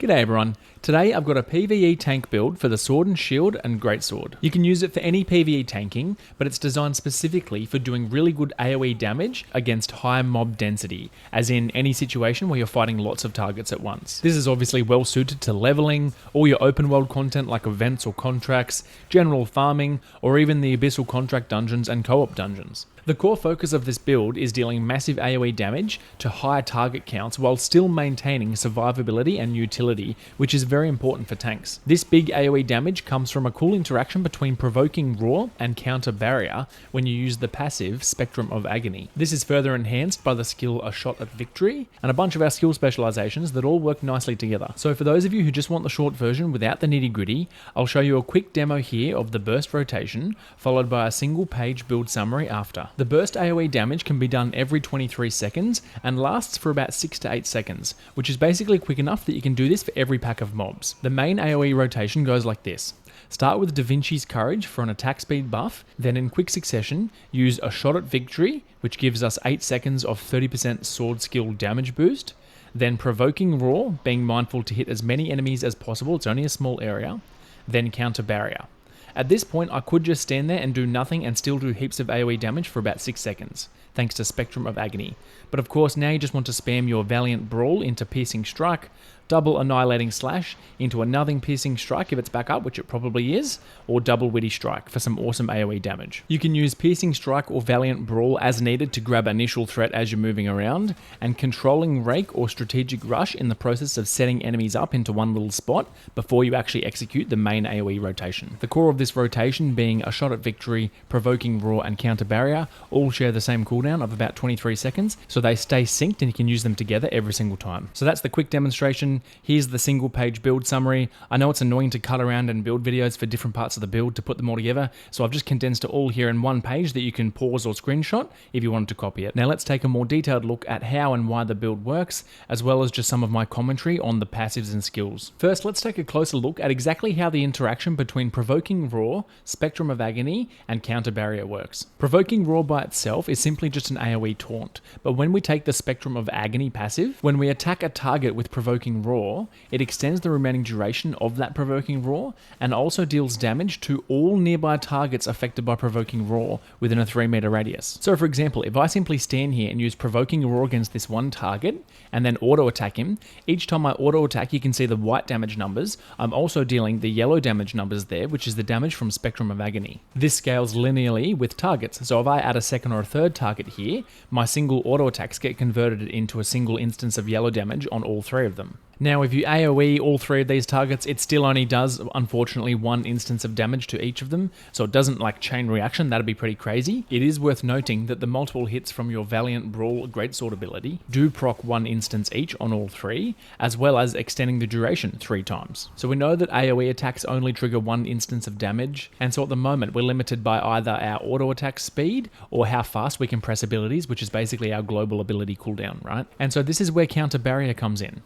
G'day everyone, today I've got a PVE tank build for the Sword and Shield and Greatsword. You can use it for any PVE tanking, but it's designed specifically for doing really good AoE damage against high mob density, as in any situation where you're fighting lots of targets at once. This is obviously well suited to leveling, all your open world content like events or contracts, general farming, or even the abyssal contract dungeons and co-op dungeons. The core focus of this build is dealing massive AoE damage to higher target counts while still maintaining survivability and utility, which is very important for tanks. This big AoE damage comes from a cool interaction between Provocating Roar and Counter Barrier when you use the passive Spectrum of Agony. This is further enhanced by the skill A Shot at Victory and a bunch of our skill specialisations that all work nicely together. So for those of you who just want the short version without the nitty gritty, I'll show you a quick demo here of the burst rotation, followed by a single page build summary after. The burst AoE damage can be done every 23 seconds and lasts for about 6 to 8 seconds, which is basically quick enough that you can do this for every pack of mobs. The main AoE rotation goes like this. Start with Da Vinci's Courage for an attack speed buff, then in quick succession, use A Shot at Victory, which gives us 8 seconds of 30% sword skill damage boost, then Provoking Roar, being mindful to hit as many enemies as possible, it's only a small area, then Counter Barrier. At this point, I could just stand there and do nothing and still do heaps of AoE damage for about 6 seconds, thanks to Spectrum of Agony. But of course, now you just want to spam your Valiant Brawl into Piercing Strike, double Annihilating Slash into a Nothing Piercing Strike if it's back up, which it probably is, or double Witty Strike for some awesome AoE damage. You can use Piercing Strike or Valiant Brawl as needed to grab initial threat as you're moving around, and Controlling Rake or Strategic Rush in the process of setting enemies up into one little spot before you actually execute the main AoE rotation. The core of this rotation being A Shot at Victory, Provoking Roar and Counter Barrier all share the same cooldown of about 23 seconds, so they stay synced and you can use them together every single time. So that's the quick demonstration. Here's the single page build summary. I know it's annoying to cut around and build videos for different parts of the build to put them all together, so I've just condensed it all here in one page that you can pause or screenshot if you wanted to copy it. Now let's take a more detailed look at how and why the build works, as well as just some of my commentary on the passives and skills. First, let's take a closer look at exactly how the interaction between Provoking Roar, Spectrum of Agony, and Counter Barrier works. Provoking Roar by itself is simply just an AoE taunt, but when we take the Spectrum of Agony passive, when we attack a target with Provoking Roar, it extends the remaining duration of that Provoking Roar and also deals damage to all nearby targets affected by Provoking Roar within a 3 meter radius. So for example, if I simply stand here and use Provoking Roar against this one target and then auto attack him, each time I auto attack you can see the white damage numbers. I'm also dealing the yellow damage numbers there, which is the damage from Spectrum of Agony. This scales linearly with targets, so if I add a second or a third target here, my single auto attacks get converted into a single instance of yellow damage on all 3 of them. Now, if you AoE all 3 of these targets, it still only does, unfortunately, 1 instance of damage to each of them, so it doesn't like chain reaction. That'd be pretty crazy. It is worth noting that the multiple hits from your Valiant Brawl Greatsword ability do proc 1 instance each on all 3, as well as extending the duration 3 times. So we know that AoE attacks only trigger 1 instance of damage, and so at the moment we're limited by either our auto attack speed or how fast we can press abilities, which is basically our global ability cooldown, right? And so this is where Counter Barrier comes in.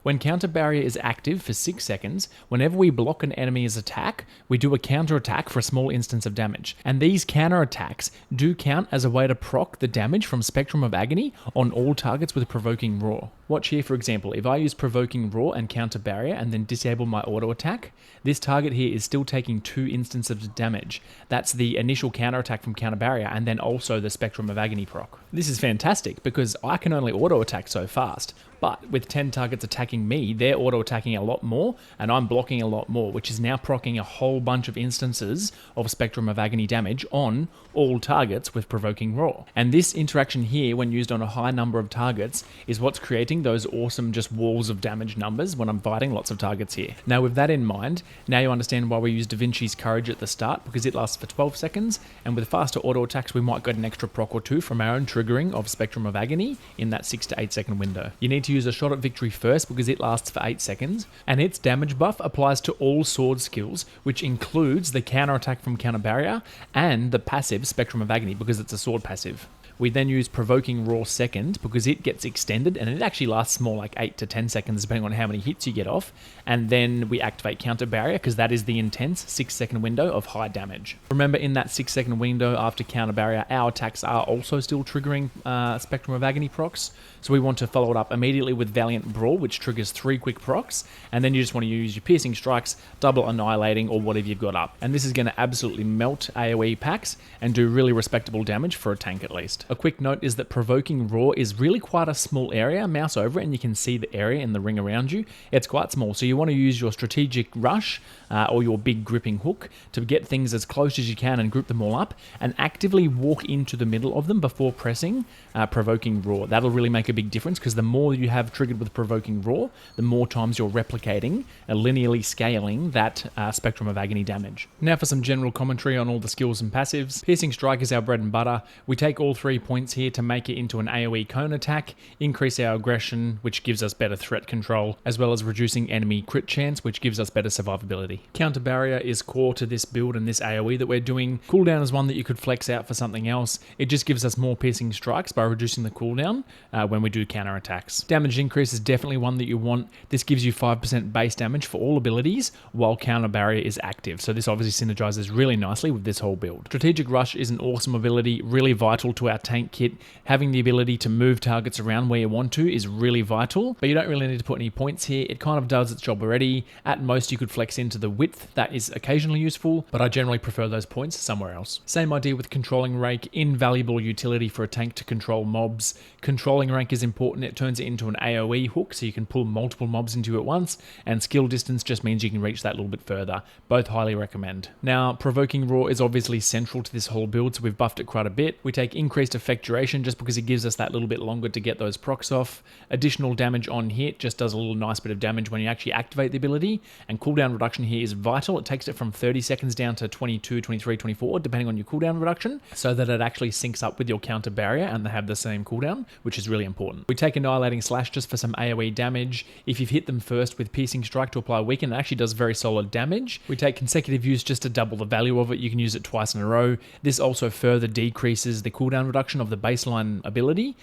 When Counter Barrier is active for 6 seconds, whenever we block an enemy's attack, we do a counter attack for a small instance of damage. And these counter attacks do count as a way to proc the damage from Spectrum of Agony on all targets with Provoking Roar. Watch here, for example, if I use Provoking Roar and Counter Barrier and then disable my auto attack, this target here is still taking 2 instances of damage. That's the initial counter attack from Counter Barrier and then also the Spectrum of Agony proc. This is fantastic because I can only auto attack so fast, but with 10 targets attacking me, they're auto attacking a lot more and I'm blocking a lot more, which is now proccing a whole bunch of instances of Spectrum of Agony damage on all targets with Provoking Roar. And this interaction here, when used on a high number of targets, is what's creating those awesome just walls of damage numbers when I'm fighting lots of targets here. Now with that in mind, now you understand why we use Da Vinci's Courage at the start, because it lasts for 12 seconds, and with faster auto attacks we might get an extra proc or 2 from our own triggering of Spectrum of Agony in that 6 to 8 second window. You need to use A Shot at Victory first because it lasts for 8 seconds, and its damage buff applies to all sword skills, which includes the counter attack from Counter Barrier and the passive Spectrum of Agony because it's a sword passive. We then use Provocating Roar second because it gets extended and it actually lasts more like 8 to 10 seconds depending on how many hits you get off. And then we activate Counter Barrier because that is the intense 6-second window of high damage. Remember, in that 6-second window after Counter Barrier, our attacks are also still triggering Spectrum of Agony procs. So we want to follow it up immediately with Valiant Brawl, which triggers 3 quick procs. And then you just want to use your Piercing Strikes, Double Annihilating, or whatever you've got up. And this is going to absolutely melt AoE packs and do really respectable damage for a tank at least. A quick note is that Provocating Roar is really quite a small area. Mouse over it and you can see the area in the ring around you. It's quite small, so you want to use your Strategic Rush or your big gripping hook to get things as close as you can and group them all up and actively walk into the middle of them before pressing Provocating Roar. That'll really make a big difference because the more you have triggered with Provocating Roar, the more times you're replicating, linearly scaling that Spectrum of Agony damage. Now for some general commentary on all the skills and passives. Piercing Strike is our bread and butter. We take all 3 points here to make it into an AoE cone attack, increase our aggression, which gives us better threat control, as well as reducing enemy crit chance, which gives us better survivability. Counter Barrier is core to this build and this AoE that we're doing. Cooldown is one that you could flex out for something else. It just gives us more piercing strikes by reducing the cooldown when we do counter attacks. Damage increase is definitely one that you want. This gives you 5% base damage for all abilities while Counter Barrier is active. So this obviously synergizes really nicely with this whole build. Strategic Rush is an awesome ability, really vital to our tank kit. Having the ability to move targets around where you want to is really vital, but you don't really need to put any points here. It kind of does its job already. At most you could flex into the width. That is occasionally useful, but I generally prefer those points somewhere else. Same idea with Controlling Rank, invaluable utility for a tank to control mobs. Controlling Rank is important. It turns it into an AoE hook so you can pull multiple mobs into you at once, and Skill Distance just means you can reach that a little bit further. Both highly recommend. Now, Provocating Roar is obviously central to this whole build, so we've buffed it quite a bit. We take increased effect duration just because it gives us that little bit longer to get those procs off. Additional damage on hit just does a little nice bit of damage when you actually activate the ability, and cooldown reduction here is vital. It takes it from 30 seconds down to 22, 23, 24, depending on your cooldown reduction, so that it actually syncs up with your Counter Barrier and they have the same cooldown, which is really important. We take Annihilating Slash just for some AoE damage. If you've hit them first with Piercing Strike to apply Weaken, it actually does very solid damage. We take Consecutive Use just to double the value of it. You can use it twice in a row. This also further decreases the cooldown reduction of the baseline ability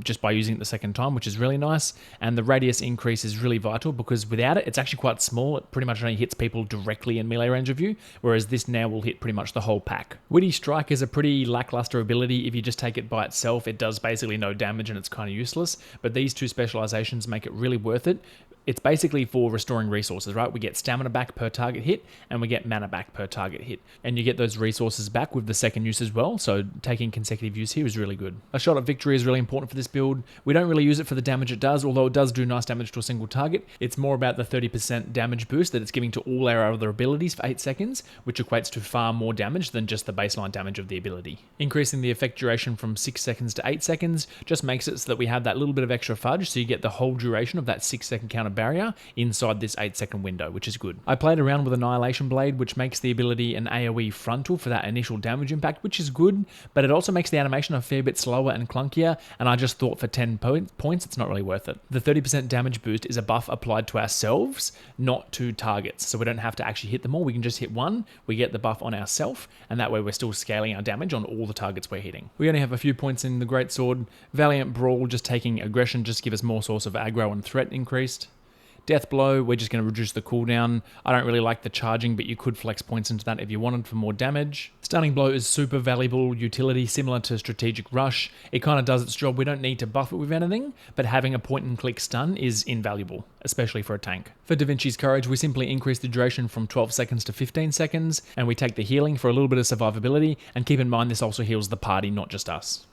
just by using it the second time, which is really nice. And the radius increase is really vital because without it, it's actually quite small. It pretty much only hits people directly in melee range of you, whereas this now will hit pretty much the whole pack. Witty Strike is a pretty lackluster ability. If you just take it by itself, it does basically no damage and it's kind of useless, but these 2 specializations make it really worth it. It's basically for restoring resources, right? We get stamina back per target hit, and we get mana back per target hit. And you get those resources back with the second use as well, so taking consecutive use here is really good. A Shot at Victory is really important for this build. We don't really use it for the damage it does, although it does do nice damage to a single target. It's more about the 30% damage boost that it's giving to all our other abilities for 8 seconds, which equates to far more damage than just the baseline damage of the ability. Increasing the effect duration from 6 seconds to 8 seconds just makes it so that we have that little bit of extra fudge, so you get the whole duration of that 6-second counter barrier inside this 8-second window, which is good. I played around with Annihilation Blade, which makes the ability an AoE frontal for that initial damage impact, which is good, but it also makes the animation a fair bit slower and clunkier, and I just thought for 10 points it's not really worth it. The 30% damage boost is a buff applied to ourselves, not to targets, so we don't have to actually hit them all. We can just hit one, we get the buff on ourselves, and that way we're still scaling our damage on all the targets we're hitting. We only have a few points in the Greatsword. Valiant Brawl, just taking aggression, just give us more source of aggro and threat increased. Death Blow, we're just going to reduce the cooldown. I don't really like the charging, but you could flex points into that if you wanted for more damage. Stunning Blow is super valuable utility, similar to Strategic Rush. It kind of does its job. We don't need to buff it with anything, but having a point-and-click stun is invaluable, especially for a tank. For Da Vinci's Courage, we simply increase the duration from 12 seconds to 15 seconds, and we take the healing for a little bit of survivability, and keep in mind this also heals the party, not just us.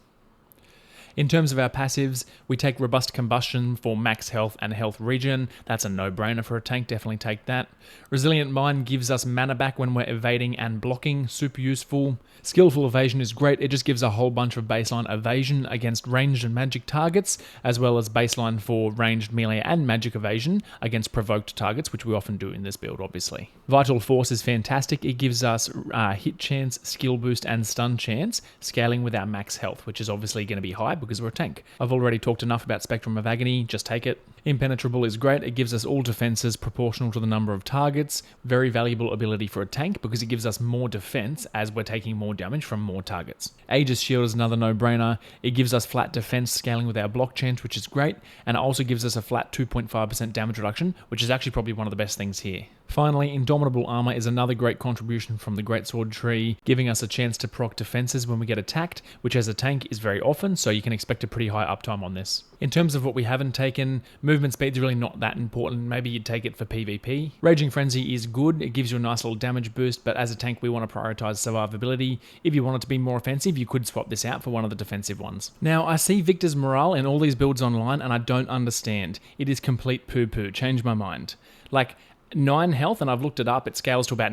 In terms of our passives, we take Robust Combustion for max health and health regen. That's a no-brainer for a tank, definitely take that. Resilient Mind gives us mana back when we're evading and blocking, super useful. Skillful Evasion is great, it just gives a whole bunch of baseline evasion against ranged and magic targets, as well as baseline for ranged melee and magic evasion against provoked targets, which we often do in this build, obviously. Vital Force is fantastic, it gives us hit chance, skill boost, and stun chance, scaling with our max health, which is obviously going to be high because we're a tank. I've already talked enough about Spectrum of Agony, just take it. Impenetrable is great, it gives us all defenses proportional to the number of targets. Very valuable ability for a tank because it gives us more defense as we're taking more damage from more targets. Aegis Shield is another no-brainer. It gives us flat defense scaling with our block chance, which is great, and it also gives us a flat 2.5% damage reduction, which is actually probably one of the best things here. Finally, Indomitable Armor is another great contribution from the Greatsword tree, giving us a chance to proc defenses when we get attacked, which as a tank is very often, so you can expect a pretty high uptime on this. In terms of what we haven't taken, movement speed is really not that important, maybe you'd take it for PvP. Raging Frenzy is good, it gives you a nice little damage boost, but as a tank we want to prioritize survivability. If you want it to be more offensive, you could swap this out for one of the defensive ones. Now, I see Victor's morale in all these builds online and I don't understand. It is complete poo-poo, change my mind. Like, 9 health, and I've looked it up, it scales to about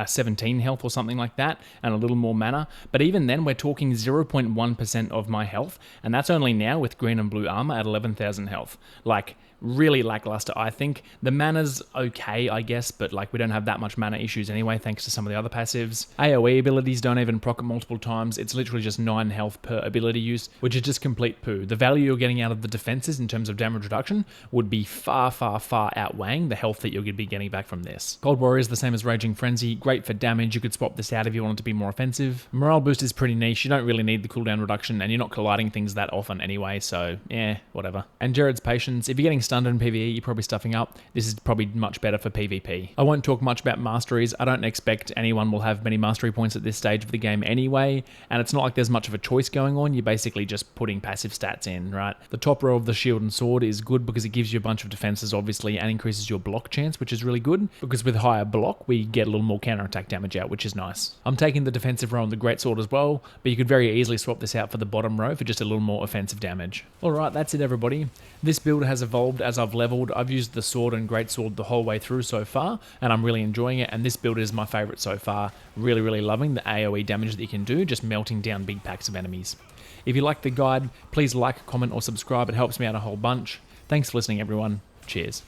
17 health or something like that, and a little more mana, but even then we're talking 0.1% of my health, and that's only now with green and blue armor at 11,000 health. Like, really lackluster, I think. The mana's okay, I guess, but like we don't have that much mana issues anyway, thanks to some of the other passives. AoE abilities don't even proc it multiple times, it's literally just 9 health per ability use, which is just complete poo. The value you're getting out of the defenses in terms of damage reduction would be far, far, far outweighing the health that you're going to be getting back from this. Cold Warrior is the same as Raging Frenzy, great for damage, you could swap this out if you want it to be more offensive. Morale boost is pretty niche, you don't really need the cooldown reduction, and you're not colliding things that often anyway, so yeah, whatever. And Jared's Patience, if you're getting stunned in PvE, you're probably stuffing up. This is probably much better for PvP. I won't talk much about Masteries. I don't expect anyone will have many Mastery points at this stage of the game anyway, and it's not like there's much of a choice going on. You're basically just putting passive stats in, right? The top row of the Shield and Sword is good because it gives you a bunch of defenses, obviously, and increases your block chance, which is really good, because with higher block, we get a little more counterattack damage out, which is nice. I'm taking the defensive row on the Greatsword as well, but you could very easily swap this out for the bottom row for just a little more offensive damage. Alright, that's it everybody. This build has evolved as I've leveled. I've used the sword and greatsword the whole way through so far, and I'm really enjoying it, and this build is my favourite so far. Really, really loving the AoE damage that you can do, just melting down big packs of enemies. If you like the guide, please like, comment or subscribe, it helps me out a whole bunch. Thanks for listening everyone, cheers.